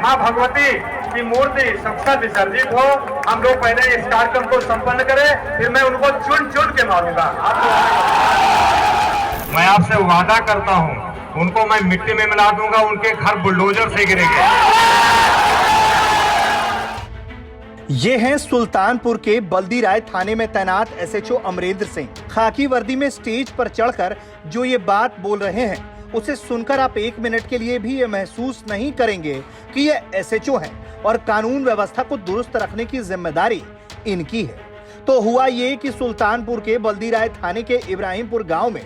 माँ भगवती की मूर्ति सबका विसर्जित हो। हम लोग पहले इस कार्यक्रम को संपन्न करें, फिर मैं उनको चुन चुन के मारूंगा। मैं आपसे वादा करता हूं, उनको मैं मिट्टी में मिला दूंगा, उनके घर बुलडोजर से गिरेंगे। ये हैं सुल्तानपुर के बल्दी राय थाने में तैनात एसएचओ अमरेंद्र सिंह। खाकी वर्दी में स्टेज पर चढ़कर जो ये बात बोल रहे हैं, उसे सुनकर आप एक मिनट के लिए भी ये महसूस नहीं करेंगे कि ये एसएचओ हैं और कानून व्यवस्था को दुरुस्त रखने की जिम्मेदारी इनकी है। तो हुआ ये कि सुल्तानपुर के बल्दी राय थाने के इब्राहिमपुर गांव में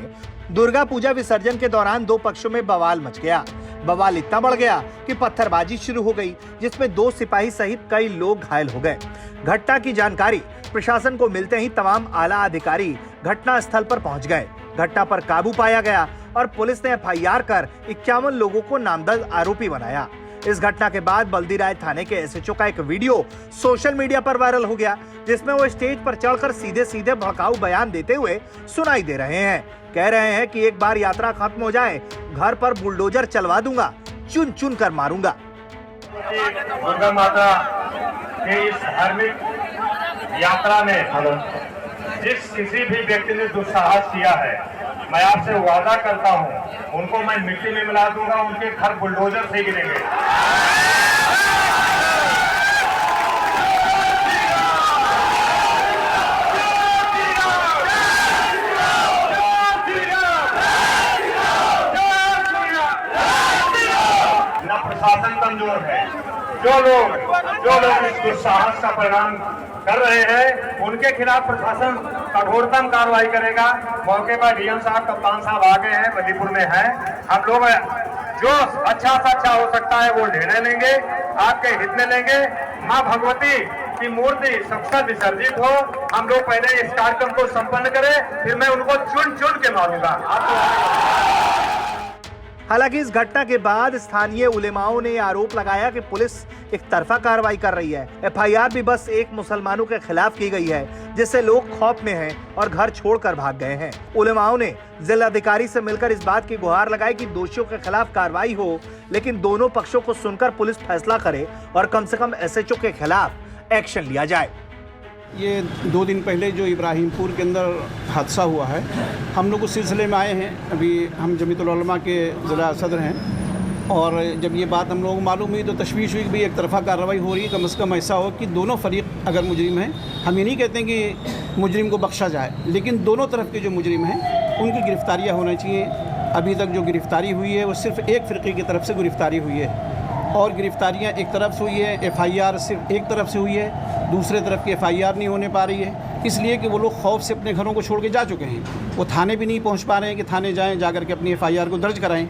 दुर्गा पूजा विसर्जन के दौरान दो पक्षों में बवाल मच गया। बवाल इतना बढ़ गया कि पत्थरबाजी शुरू हो गई, जिसमें दो सिपाही सहित कई लोग घायल हो गए। घटना की जानकारी प्रशासन को मिलते ही तमाम आला अधिकारी घटना स्थल पर पहुंच गए। घटना पर काबू पाया गया और पुलिस ने एफआईआर कर 51 लोगों को नामजद आरोपी बनाया। इस घटना के बाद बल्दी राय थाने के एसएचओ का एक वीडियो सोशल मीडिया पर वायरल हो गया, जिसमें वो स्टेज पर चढ़कर सीधे सीधे भड़काऊ बयान देते हुए सुनाई दे रहे हैं। कह रहे हैं कि एक बार यात्रा खत्म हो जाए, घर पर बुलडोजर चलवा दूंगा, चुन चुन कर मारूंगा। दुर्गा माता के इस धार्मिक यात्रा में जिस किसी भी व्यक्ति ने दुस्साहस किया है, मैं आपसे वादा करता हूं, उनको मैं मिट्टी में मिला दूंगा, उनके घर बुलडोजर से गिरेंगे। न प्रशासन कमजोर है। जो लोग इस दुस्साहस का परिणाम कर रहे हैं, उनके खिलाफ प्रशासन कठोरतम कार्रवाई करेगा। मौके पर डीएम साहब, कप्तान साहब आ गए हैं, बल्दीपुर में हैं। हम लोग जो अच्छा से अच्छा हो सकता है वो निर्णय लेंगे, आपके हित में लेंगे। माँ भगवती की मूर्ति सबका विसर्जित हो। हम लोग पहले इस कार्यक्रम को संपन्न करें, फिर मैं उनको चुन चुन के मारूंगा। हालांकि इस घटना के बाद स्थानीय उलेमाओं ने आरोप लगाया कि पुलिस एक तरफा कार्रवाई कर रही है। एफआईआर भी बस एक मुसलमानों के खिलाफ की गई है, जिससे लोग खौफ में हैं और घर छोड़कर भाग गए हैं। उलेमाओं ने जिलाधिकारी से मिलकर इस बात की गुहार लगाई कि दोषियों के खिलाफ कार्रवाई हो, लेकिन दोनों पक्षों को सुनकर पुलिस फैसला करे और कम से कम एसएचओ के खिलाफ एक्शन लिया जाए। ये 2 दिन पहले जो इब्राहिमपुर के अंदर हादसा हुआ है, हम लोग उस सिलसिले में आए हैं। अभी हम जमीयतुल उलमा के ज़िला सदर हैं और जब ये बात हम लोगों को मालूम हुई तो तशवीश हुई कि भाई एक तरफा कार्रवाई हो रही है। कम से कम ऐसा हो कि दोनों फरीक अगर मुजरिम हैं, हम ये नहीं कहते हैं कि मुजरिम को बख्शा जाए, लेकिन दोनों तरफ के जो मुजरिम हैं उनकी गिरफ्तारियाँ होनी चाहिए। अभी तक जो गिरफ्तारी हुई है वो सिर्फ एक फ़िरक़े की तरफ से गिरफ्तारी हुई है और गिरफ्तारियाँ एक तरफ से हुई है। एफआईआर सिर्फ एक तरफ से हुई है, दूसरे तरफ की एफआईआर नहीं होने पा रही है, इसलिए कि वो लोग खौफ से अपने घरों को छोड़ के जा चुके हैं। वो थाने भी नहीं पहुंच पा रहे हैं कि थाने जाएं, जा करके अपनी एफआईआर को दर्ज कराएं।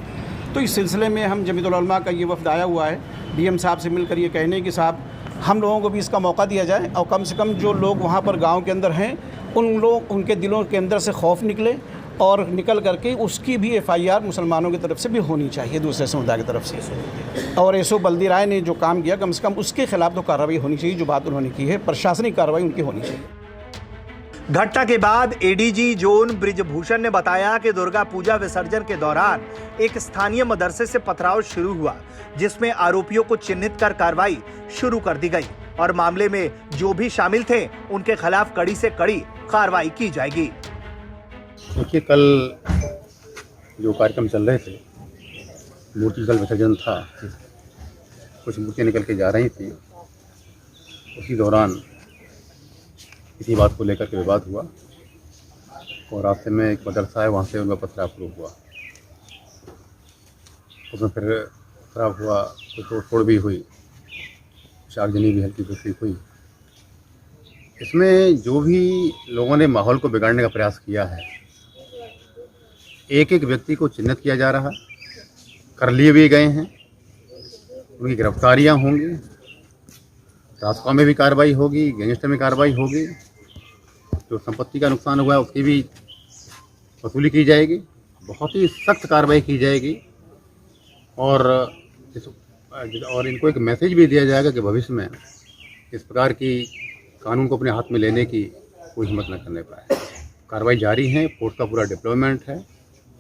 तो इस सिलसिले में हम जमीयतुल उलमा का ये वफ़द आया हुआ है, डीएम साहब से मिलकर ये कहने कि साहब हम लोगों को भी इसका मौका दिया जाए और कम से कम जो लोग वहाँ पर गाँव के अंदर हैं उनके दिलों के अंदर से खौफ निकले और निकल करके उसकी भी एफआईआर मुसलमानों की तरफ से भी होनी चाहिए, दूसरे समुदाय की तरफ से। और एसओ बल्दी राय ने जो काम किया, कम से कम उसके खिलाफ तो कार्रवाई होनी चाहिए। जो बात उन्होंने की है, प्रशासनिक कार्रवाई उनकी होनी चाहिए। घटना के बाद एडीजी जोन ब्रिजभूषण ने बताया कि दुर्गा पूजा विसर्जन के दौरान एक स्थानीय मदरसे से पथराव शुरू हुआ, जिसमें आरोपियों को चिन्हित कर कार्रवाई शुरू कर दी गई और मामले में जो भी शामिल थे उनके खिलाफ कड़ी से कड़ी कार्रवाई की जाएगी। देखिए, कल जो कार्यक्रम चल रहे थे, मूर्ति कल विसर्जन था, कुछ मूर्तियाँ निकल के जा रही थी, उसी दौरान इसी बात को लेकर के विवाद हुआ और रास्ते में एक मदरसा है, वहाँ से उनका पथराव शुरू हुआ। उसमें फिर पथराव हुआ तो तोड़ भी हुई, आगजनी भी हल्की फुल्की हुई। इसमें जो भी लोगों ने माहौल को बिगाड़ने का प्रयास किया है, एक एक व्यक्ति को चिन्हित किया जा रहा, कर लिए भी गए हैं, उनकी गिरफ्तारियां होंगी, रास्ता में भी कार्रवाई होगी, गैंगस्टर में कार्रवाई होगी, जो संपत्ति का नुकसान हुआ है उसकी भी वसूली की जाएगी, बहुत ही सख्त कार्रवाई की जाएगी और इनको एक मैसेज भी दिया जाएगा कि भविष्य में इस प्रकार की कानून को अपने हाथ में लेने की कोई हिम्मत न करने पाए। कार्रवाई जारी है, फोर्स का पूरा डिप्लॉयमेंट है,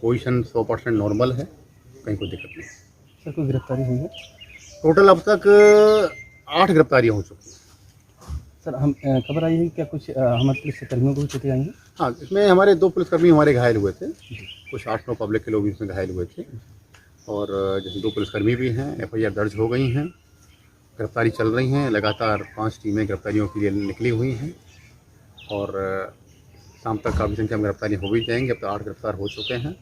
पोजीशन 100% नॉर्मल है, कहीं कोई दिक्कत नहीं। सर, कोई गिरफ्तारी हुई है? टोटल अब तक 8 गिरफ्तारियां हो चुकी हैं। सर हम खबर आई है कि क्या कुछ हमारे पुलिस कर्मियों को भी चोटें आई हैं? हाँ, इसमें हमारे 2 पुलिसकर्मी हमारे घायल हुए थे, कुछ 8-9 पब्लिक के लोग इसमें घायल हुए थे और जैसे 2 पुलिसकर्मी भी हैं, FIR दर्ज हो गई हैं, गिरफ्तारी चल रही हैं, लगातार 5 टीमें गिरफ्तारियों के लिए निकली हुई हैं और शाम तक काफ़ी संख्या में गिरफ्तारी हो भी जाएंगी। अब तक 8 गिरफ्तार हो चुके हैं।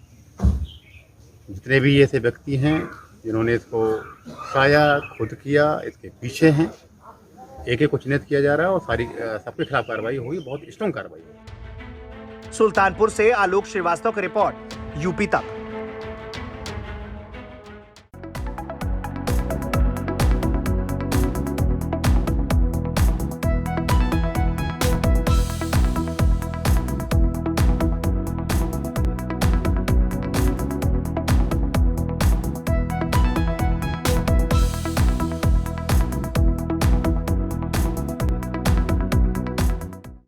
जितने भी ऐसे व्यक्ति हैं जिन्होंने इसको खाया, खुद किया, इसके पीछे हैं, एक को चिन्हित किया जा रहा है और सबके खिलाफ कार्रवाई होगी, बहुत स्ट्रॉन्ग कार्रवाई होगी। सुल्तानपुर से आलोक श्रीवास्तव की रिपोर्ट, यूपी तक।